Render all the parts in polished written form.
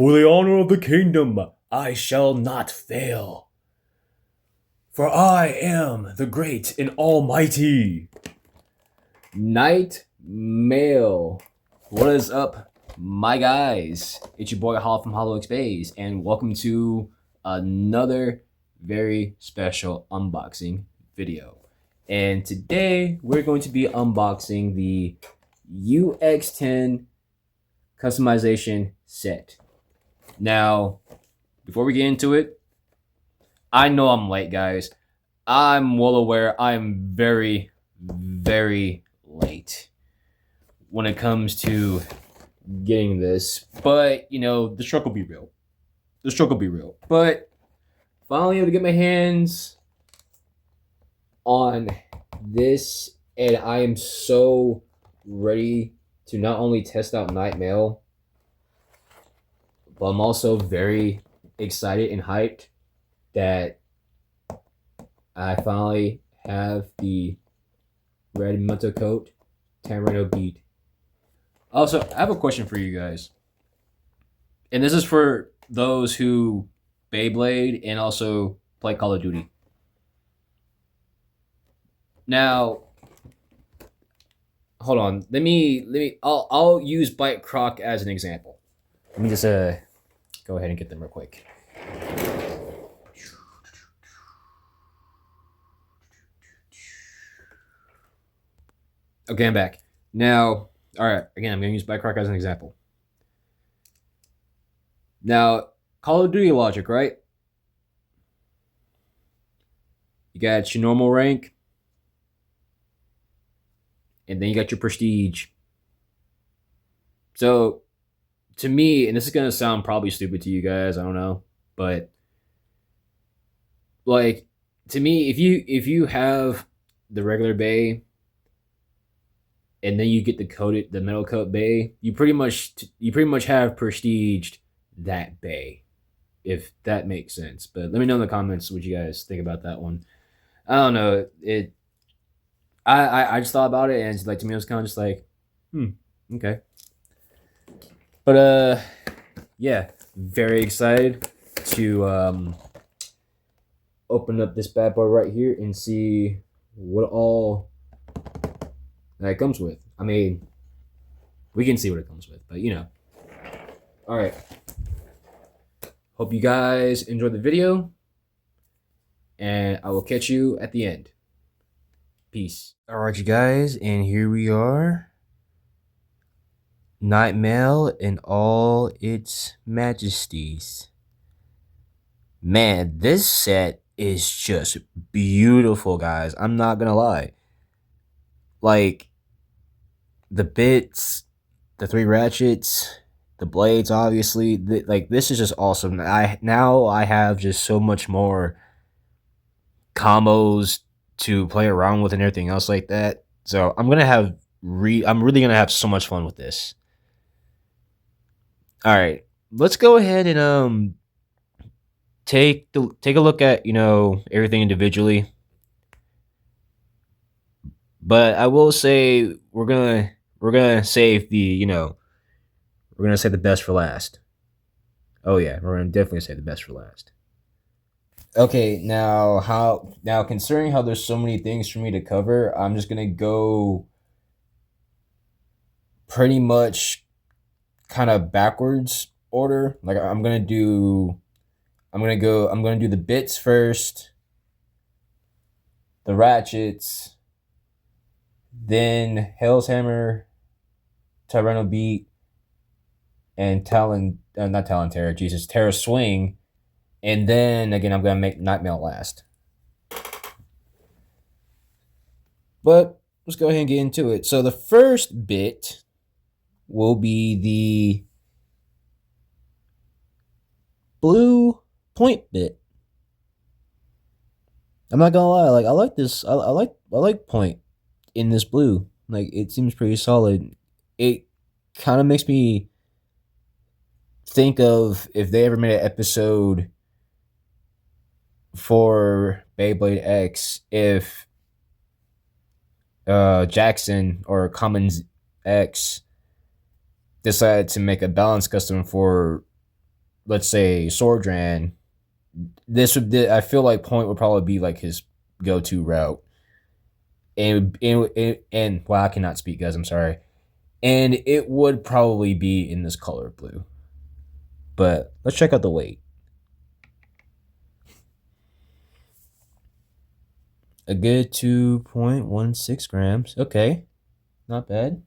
For the honor of the kingdom, I shall not fail. For I am the great and almighty Night Mail. What is up, my guys? It's your boy Hall from UX-10, and welcome to another very special unboxing video. And today we're going to be unboxing the UX-10 customization set. Now, before we get into it, I know I'm late, guys. I'm well aware I'm very, very late when it comes to getting this. But, you know, the struggle will be real. The struggle will be real. But finally able to get my hands on this, and I am so ready to not only test out Night Mail, but I'm also very excited and hyped that I finally have the red metal coat Tamarino bead. Also, I have a question for you guys. And this is for those who Beyblade and also play Call of Duty. Now, hold on. I'll use Bite Croc as an example. Let me just go ahead and get them real quick. Okay, I'm back. Now, all right, again, I'm going to use Bite Croc as an example. Now, Call of Duty logic, right? You got your normal rank, and then you got your prestige. So, to me, and this is going to sound probably stupid to you guys, I don't know, but like, to me, if you have the regular bay and then you get the metal coat bay, you pretty much have prestiged that bay, if that makes sense. But let me know in the comments what you guys think about that one. I don't know. I just thought about it, and it's like, to me, it was kind of just like, okay. But yeah, very excited to open up this bad boy right here and see what all that it comes with. I mean, we can see what it comes with, but you know. All right. Hope you guys enjoyed the video, and I will catch you at the end. Peace. All right, you guys, and here we are. Night Mail in all its majesties. Man, this set is just beautiful, guys. I'm not gonna lie. Like, the bits, the 3 ratchets, the blades, obviously, like, this is just awesome. Now I have just so much more combos to play around with and everything else like that. So I'm really gonna have so much fun with this. All right, let's go ahead and take a look at, you know, everything individually. But I will say we're gonna save the, you know, we're gonna save the best for last. Oh yeah, we're gonna definitely save the best for last. Okay, now considering how there's so many things for me to cover, I'm just gonna go pretty much kind of backwards order. Like, I'm gonna do the bits first, the ratchets, then Hell's Hammer, Tyranno Beat, and Terra Swing, and then again I'm gonna make Night Mail last. But let's go ahead and get into it. So the first bit will be the blue point bit. I'm not gonna lie, like, I like this. I like point in this blue. Like, it seems pretty solid. It kind of makes me think of if they ever made an episode for Beyblade X, if Jackson or Commons X decided to make a balance custom for let's say Sordran, I feel like point would probably be like his go-to route. And well, I cannot speak, guys. I'm sorry. And it would probably be in this color blue. But let's check out the weight. A good 2.16 grams. Okay, not bad.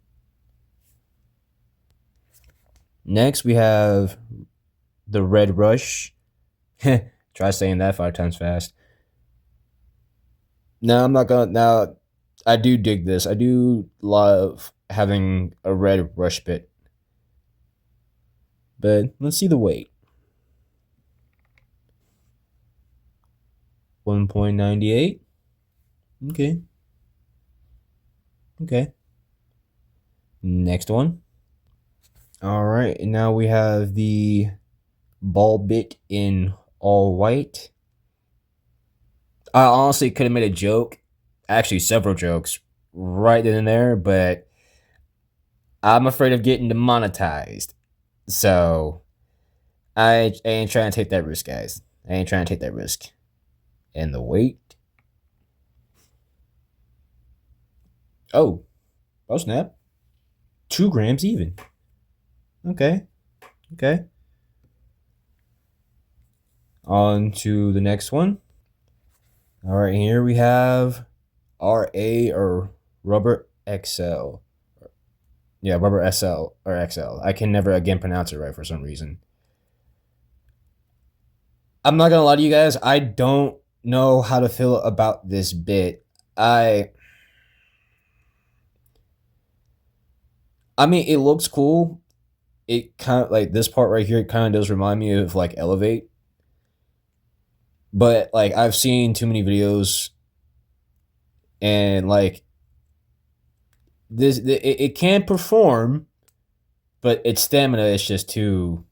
Next, we have the Red Rush. Try saying that 5 times fast. No, I'm not gonna. Now, I do dig this. I do love having a Red Rush bit. But let's see the weight. 1.98. Okay. Okay. Next one. All right, and now we have the ball bit in all white. I honestly could have made a joke, actually several jokes, right then and there, but I'm afraid of getting demonetized. So I ain't trying to take that risk, guys. I ain't trying to take that risk. And the weight. Oh snap. 2 grams even. Okay. Okay. On to the next one. All right, here we have RA or Rubber XL. Yeah, Rubber SL or XL. I can never again pronounce it right for some reason. I'm not gonna lie to you guys. I don't know how to feel about this bit. I mean, it looks cool. It kind of like this part right here. It kind of does remind me of like Elevate, but like I've seen too many videos, and like it can perform, but its stamina is just too.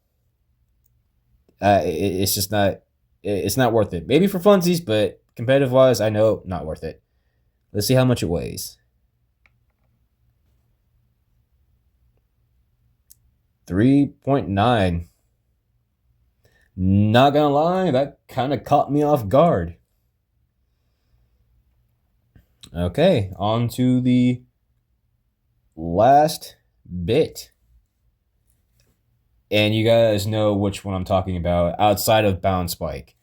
It's just not. It's not worth it. Maybe for funsies, but competitive wise, I know not worth it. Let's see how much it weighs. 3.9. Not gonna lie, that kind of caught me off guard. Okay, on to the last bit. And you guys know which one I'm talking about outside of Bound Spike.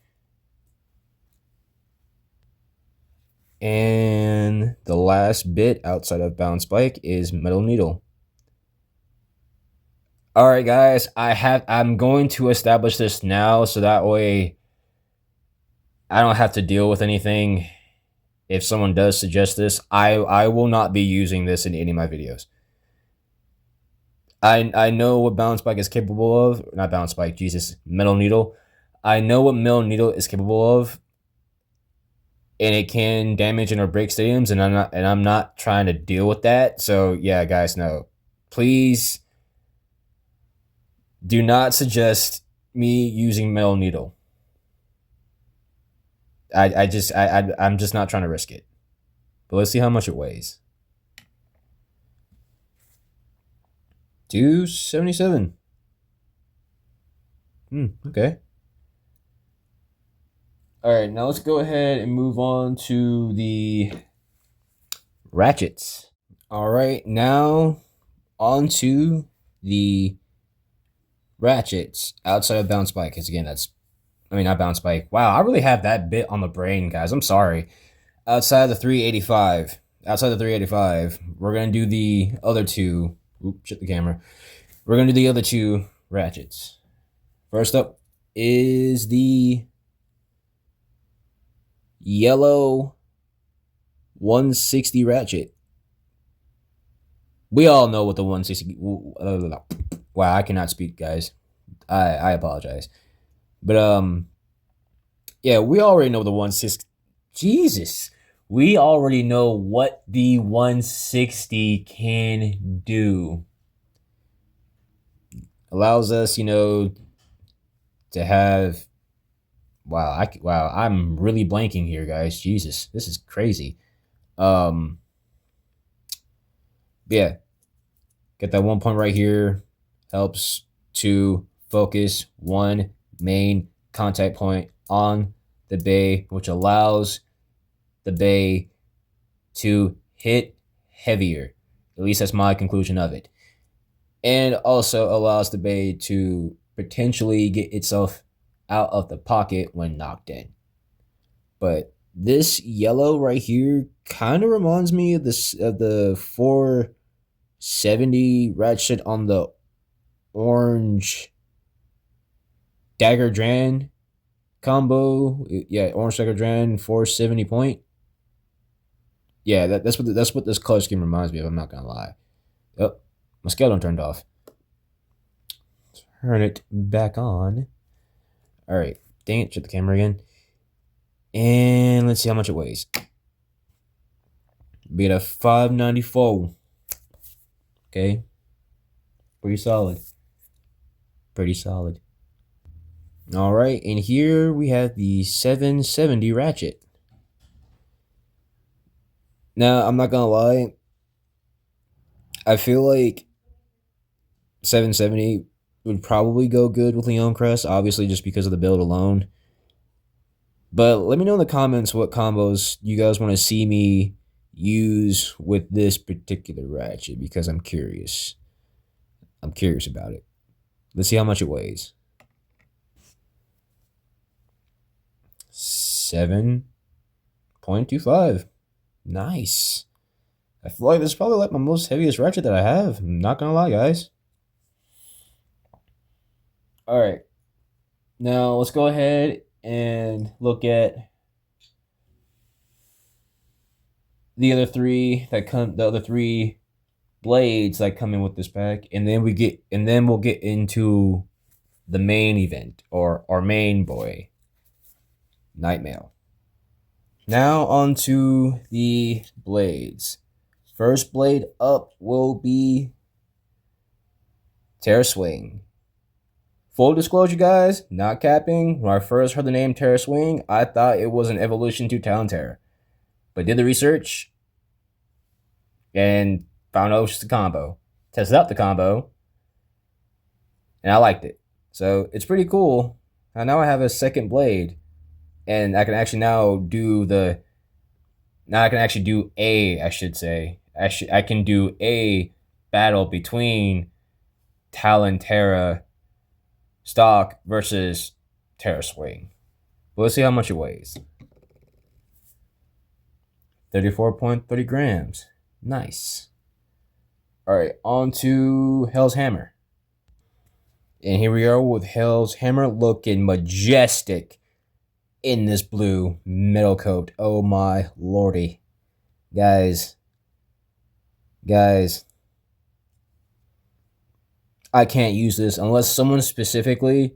And the last bit outside of Bound Spike is Metal Needle. All right, guys, I'm going to establish this now so that way I don't have to deal with anything. If someone does suggest this, I will not be using this in any of my videos. I know what Bound Spike is capable of. Not Bound Spike, Jesus. Metal Needle. I know what Metal Needle is capable of. And it can damage and or break stadiums, and I'm not trying to deal with that. So yeah, guys, no. Please do not suggest me using Metal Needle. I'm just not trying to risk it. But let's see how much it weighs. 277. Okay. All right, now let's go ahead and move on to the ratchets. All right, now on to the ratchets outside of Bound Spike. Because again, not Bound Spike. Wow, I really have that bit on the brain, guys. I'm sorry. Outside the 385. We're going to do the other two. Oops, shit the camera. We're going to do the other two ratchets. First up is the yellow 160 ratchet. We all know what the 160. Wow, I cannot speak, guys. I apologize. But yeah, we already know the 160. Jesus. We already know what the 160 can do. Allows us, to have. Wow, I'm really blanking here, guys. Jesus, this is crazy. Yeah, get that 1 point right here. Helps to focus 1 main contact point on the bay, which allows the bay to hit heavier. At least that's my conclusion of it. And also allows the bay to potentially get itself out of the pocket when knocked in. But this yellow right here kind of reminds me of the 470 ratchet on the orange Dagger Dran combo. Yeah, orange Dagger Dran 470 point. Yeah, that's what this color scheme reminds me of. I'm not gonna lie. Oh, my skeleton turned off. Turn it back on. All right, dang it! Shut the camera again. And let's see how much it weighs. Be at a 594. Okay, pretty solid. Pretty solid. All right, and here we have the 770 ratchet. Now, I'm not gonna lie. I feel like 770 would probably go good with Leon Crest, obviously just because of the build alone. But let me know in the comments what combos you guys want to see me use with this particular ratchet, because I'm curious. I'm curious about it. Let's see how much it weighs. 7.25. Nice. I feel like this is probably like my most heaviest ratchet that I have. I'm not gonna lie, guys. All right. Now let's go ahead and look at the other three blades that come in with this pack, and then we'll get into the main event, or our main boy, Nightmail. Now onto the blades. First blade up will be Terra Swing. Full disclosure, guys, not capping. When I first heard the name Terra Swing, I thought it was an evolution to Talon Terra. But did the research and found out it was just a combo. Tested out the combo, and I liked it. So it's pretty cool. And now I have a second blade, and I can actually now do the. Now I can actually do I can do a battle between Talon Terra stock versus Terra Swing. But let's see how much it weighs. 34.30 grams. Nice. All right, on to Hell's Hammer. And here we are with Hell's Hammer looking majestic in this blue metal coat. Oh my lordy. Guys, I can't use this unless someone specifically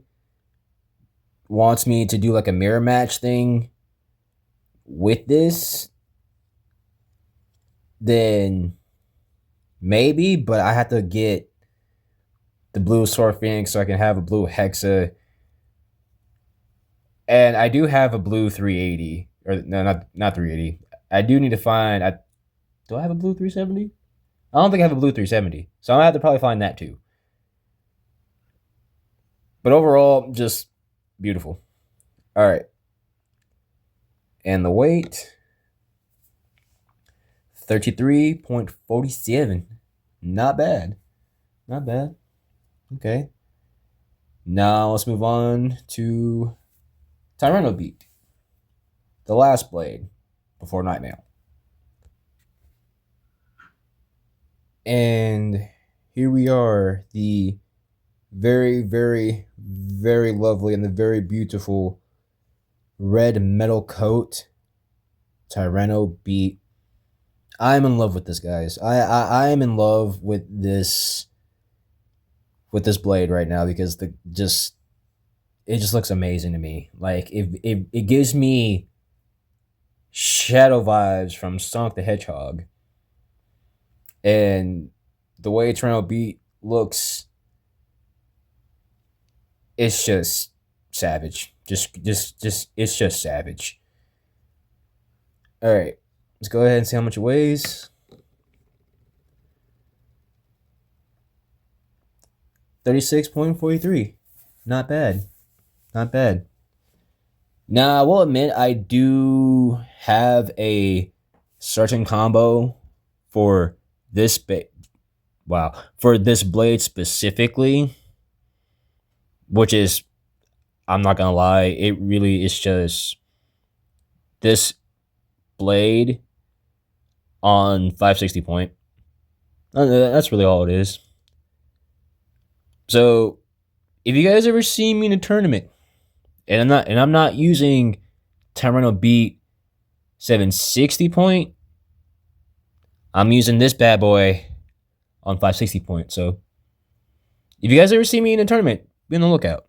wants me to do like a mirror match thing with this. Then maybe, but I have to get the blue Sword Phoenix so I can have a blue Hexa. And I do have a blue 380. Or no, not 380. I do need to find. Do I have a blue 370? I don't think I have a blue 370. So I'm gonna have to probably find that too. But overall, just beautiful. All right. And the weight, 33.47. Not bad. Not bad. Okay. Now let's move on to Tyranno Beat, the last blade before Nightmail. And here we are, the very, very, very lovely and the very beautiful red metal coat Tyranno Beat. I'm in love with this, guys. I am in love with this blade right now, because it just looks amazing to me. Like it gives me shadow vibes from Sonic the Hedgehog. And the way Tyranno Beat looks, it's just savage. It's just savage. All right, let's go ahead and see how much it weighs. 36.43. Not bad. Not bad. Now, I will admit I do have a certain combo for this for this blade specifically, which is, I'm not gonna lie, it really is just this blade on 560 point. That's really all it is. So if you guys ever see me in a tournament, and I'm not using Tyranno Beat 760 point, I'm using this bad boy on 560 point. So if you guys ever see me in a tournament, be on the lookout.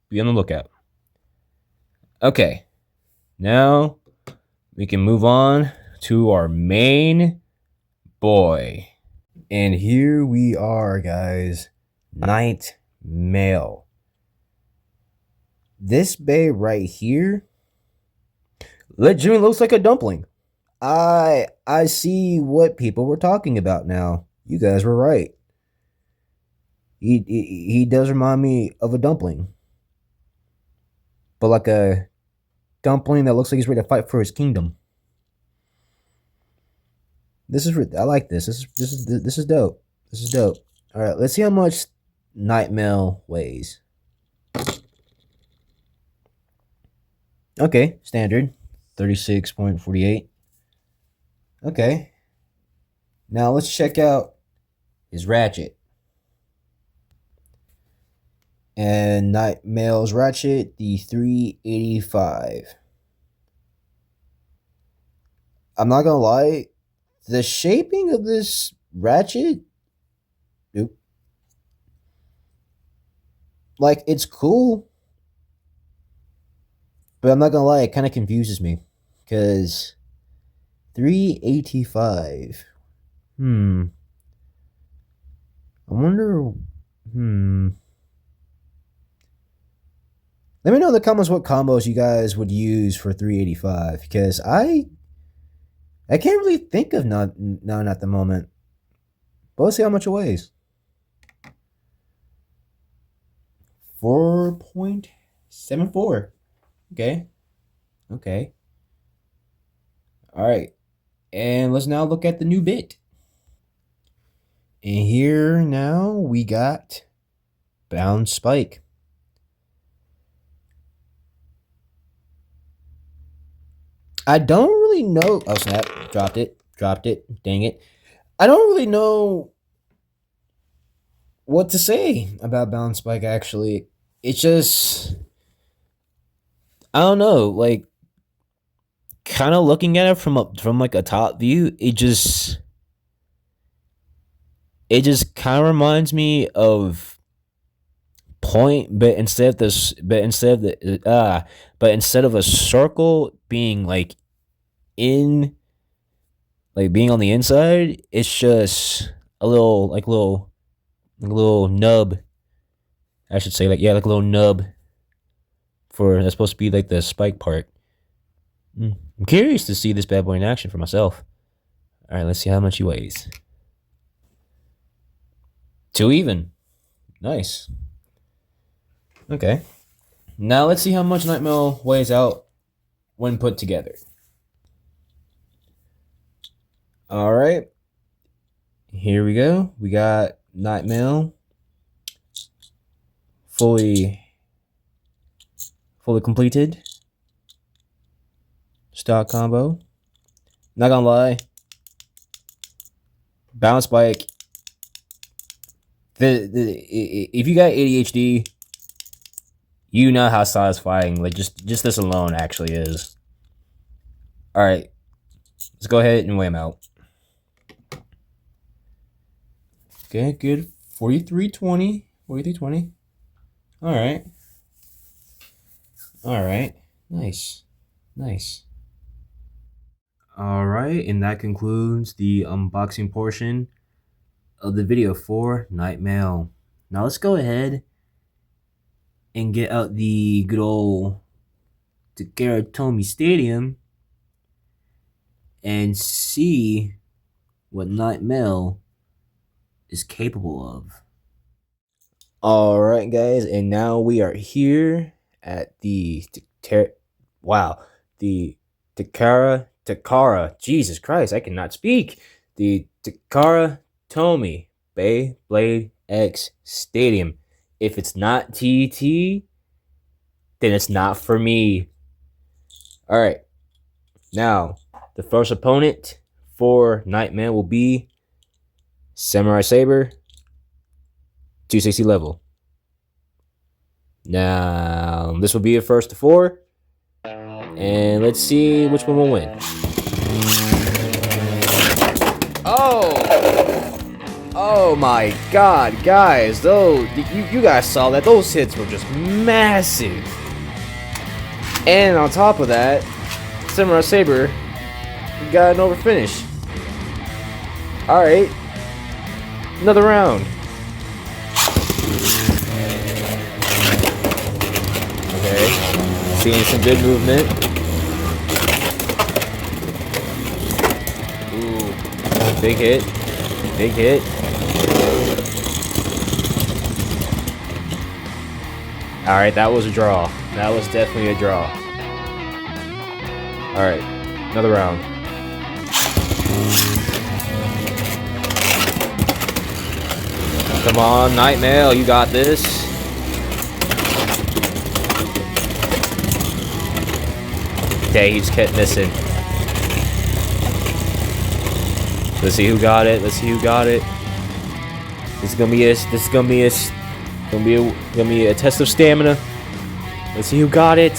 Be on the lookout. Okay, now we can move on to our main boy. And here we are, guys. Night Mail. This bay right here legitimately looks like a dumpling. I see what people were talking about now. You guys were right. He does remind me of a dumpling, but like a dumpling that looks like he's ready to fight for his kingdom. I like this. This is dope. This is dope. All right, let's see how much Night Mail weighs. Okay, standard, 36.48. Okay. Now let's check out his ratchet. And Night Mail's ratchet, the 385. I'm not gonna lie, the shaping of this ratchet, nope. Like, it's cool, but I'm not gonna lie, it kind of confuses me. Because 385. I wonder. Let me know in the comments what combos you guys would use for 385, because I can't really think of none at the moment. But let's see how much it weighs. 4.74. Okay. Okay. All right. And let's now look at the new bit. And here now we got Bound Spike. I don't really know. Oh, snap. Dropped it. Dang it. I don't really know what to say about Bound Spike, actually. It's just, I don't know, like, kind of looking at it from like a top view, it just kind of reminds me of Point, but instead of a circle being like being on the inside, it's just a little nub. I should say, like, yeah, like a little nub for that's supposed to be like the spike part. I'm curious to see this bad boy in action for myself. All right, let's see how much he weighs. 2 even. Nice. Okay. Now let's see how much Night Mail weighs out when put together. All right. Here we go. We got Night Mail fully completed. Stock combo. Not gonna lie. Bounce Spike. If you got ADHD, you know how satisfying like just this alone actually is. All right, let's go ahead and weigh them out. Okay, good. 43.20. 43.20. All right. All right. Nice. Nice. All right, and that concludes the unboxing portion of the video for Night Mail. Now let's go ahead and get out the good old Takara Tomy Stadium and see what Night Mail is capable of. All right, guys, and now we are here at the the Takara, Jesus Christ, I cannot speak. The Takara Tomy Beyblade X Stadium. If it's not TT, then it's not for me. All right. Now, the first opponent for Nightmare will be Samurai Saber, 260 level. Now, this will be a first to 4. And let's see which one will win. Oh my god, guys. Those, you guys saw that. Those hits were just massive. And on top of that, Samurai Saber got an over finish. Alright. Another round. Okay. Seeing some good movement. Ooh. Big hit. Big hit. Alright, that was a draw. That was definitely a draw. Alright, another round. Come on, Nightmare, you got this. Okay, he just kept missing. Let's see who got it. Let's see who got it. This is gonna be a test of stamina. Let's see who got it.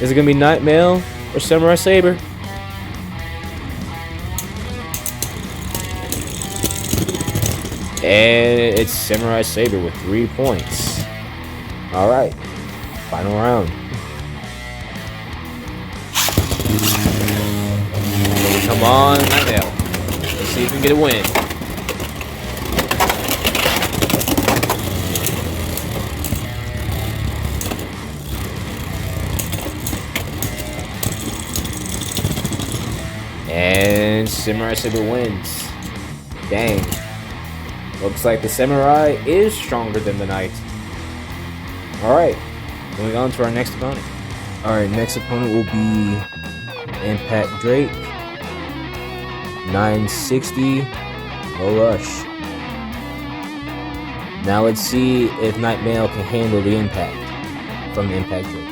Is it gonna be Nightmare or Samurai Saber? And it's Samurai Saber with 3 points. Alright. Final round. Come on, Nightmare. Let's see if we can get a win. And Samurai Saber wins. Dang. Looks like the Samurai is stronger than the Knight. Alright. Moving on to our next opponent. Alright, next opponent will be Impact Drake. 960. Low rush. Now let's see if Nightmare can handle the impact from the Impact Drake.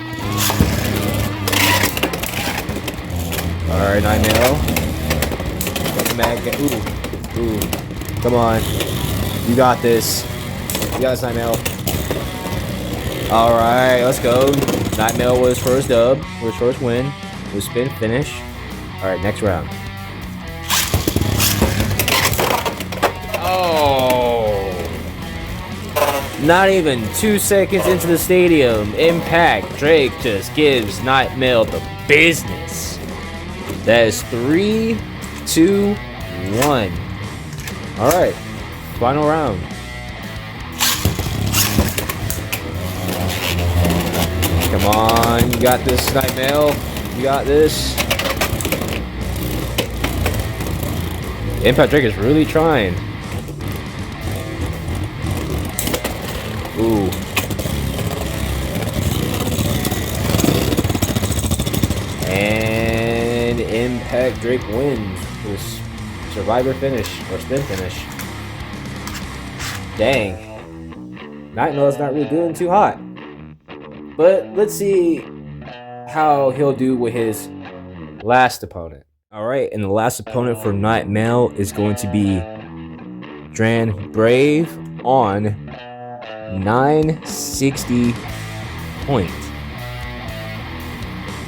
Alright, Nightmare. Welcome back. Ooh. Come on. You got this. You got this, Nightmare. Alright, let's go. Nightmare was first dub. Was first win. Was spin finish. Alright, next round. Oh. Not even 2 seconds into the stadium, Impact Drake just gives Nightmare the business. That is 3, 2, 1. Alright. Final round. Come on. You got this, Nightmare. You got this. Impact Drake is really trying. Ooh. And Impact Drake wins this survivor finish or spin finish. Dang. Nightmare's not really doing too hot. But let's see how he'll do with his last opponent. Alright, and the last opponent for Nightmare is going to be Dran Brave on 960 point.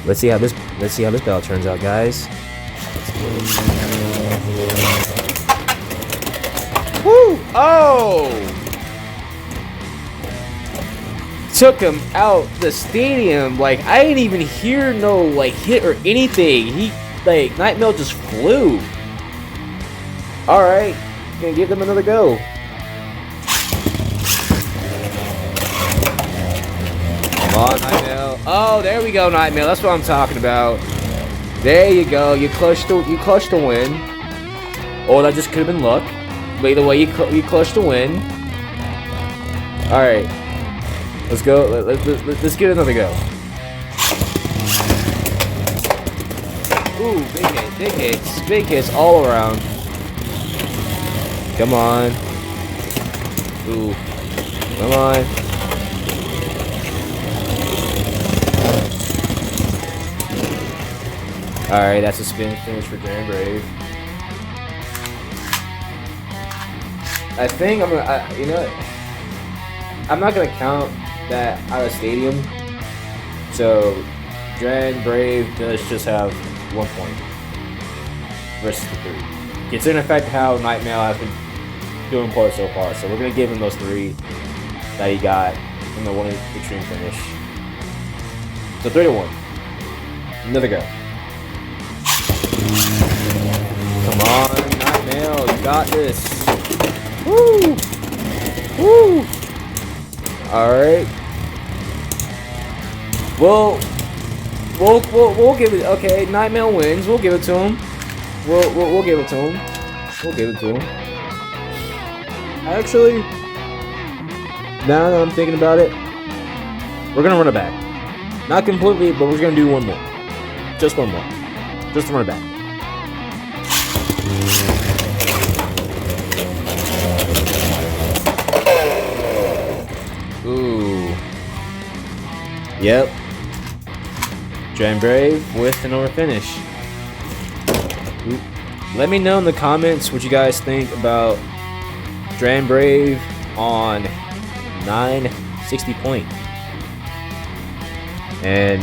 Let's see how this battle turns out, guys. Woo! Oh! Took him out the stadium. Like, I didn't even hear no like hit or anything. He like Nightmare just flew. Alright, gonna give them another go. Come on, Nightmare. Oh, there we go, Nightmare. That's what I'm talking about. There you go. You clutched the win. Or that just could have been luck. But either way, you clutched the win. Alright. Let's go. Let's give it another go. Ooh, big hits all around. Come on. Ooh, come on. All right, that's a spin finish for Grand Brave. I think I'm gonna, you know, I'm not gonna count that out of stadium. So, Grand Brave does just have 1 point versus the 3. Considering the fact how Nightmare has been doing poor so far, so we're gonna give him those 3 that he got in the one extreme finish. So 3-1. Another go. Come on, Nightmare, you got this. Woo! Woo! Alright. We'll give it. Okay, Nightmare wins. We'll give it to him. We'll give it to him. We'll give it to him. Actually, now that I'm thinking about it, we're gonna run it back. Not completely, but we're gonna do one more. Just one more. Just to run it back. Ooh. Yep. Grand Brave with an over finish. Ooh. Let me know in the comments what you guys think about Grand Brave on 960 point. And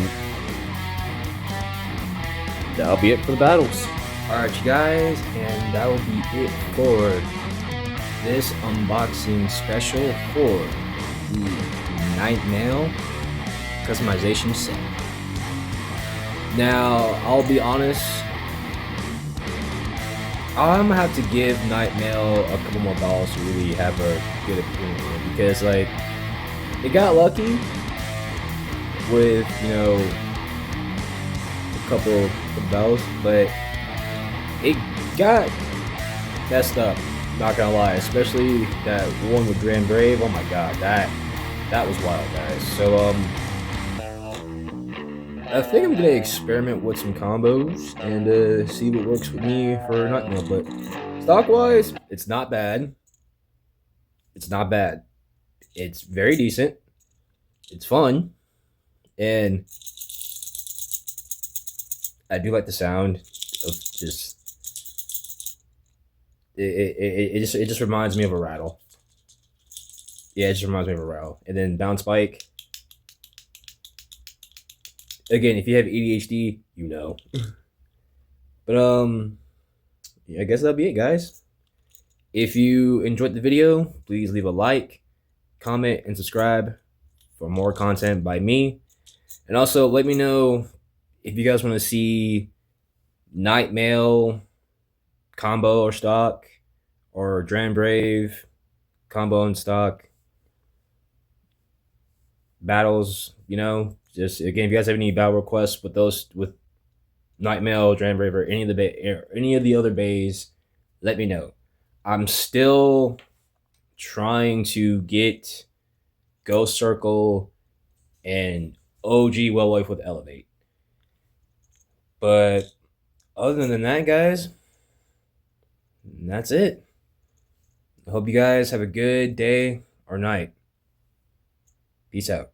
that'll be it for the battles. Alright, you guys, and that will be it for this unboxing special for the Nightmare customization set. Now, I'll be honest, I'm gonna have to give Nightmare a couple more balls to really have a good opinion, because like it got lucky with, you know, a couple of balls, but it got messed up, not gonna lie, especially that one with Grand Brave. Oh my god, that was wild, guys. So I think I'm gonna experiment with some combos and see what works with me for Nightmare. But stock wise, it's not bad. It's not bad. It's very decent. It's fun, and I do like the sound of just it just reminds me of a rattle. Yeah, it just reminds me of a rattle. And then bounce spike. Again, if you have ADHD, you know. But yeah, I guess that'll be it, guys. If you enjoyed the video, please leave a like, comment, and subscribe for more content by me. And also let me know if you guys want to see Nightmare combo or stock, or Grand Brave combo and stock battles, you know. Just again, if you guys have any battle requests with those, with Nightmare, Grand Brave, or any of the other bays, let me know. I'm still trying to get Ghost Circle and OG Well Life with Elevate. But other than that, guys, that's it. I hope you guys have a good day or night. Peace out.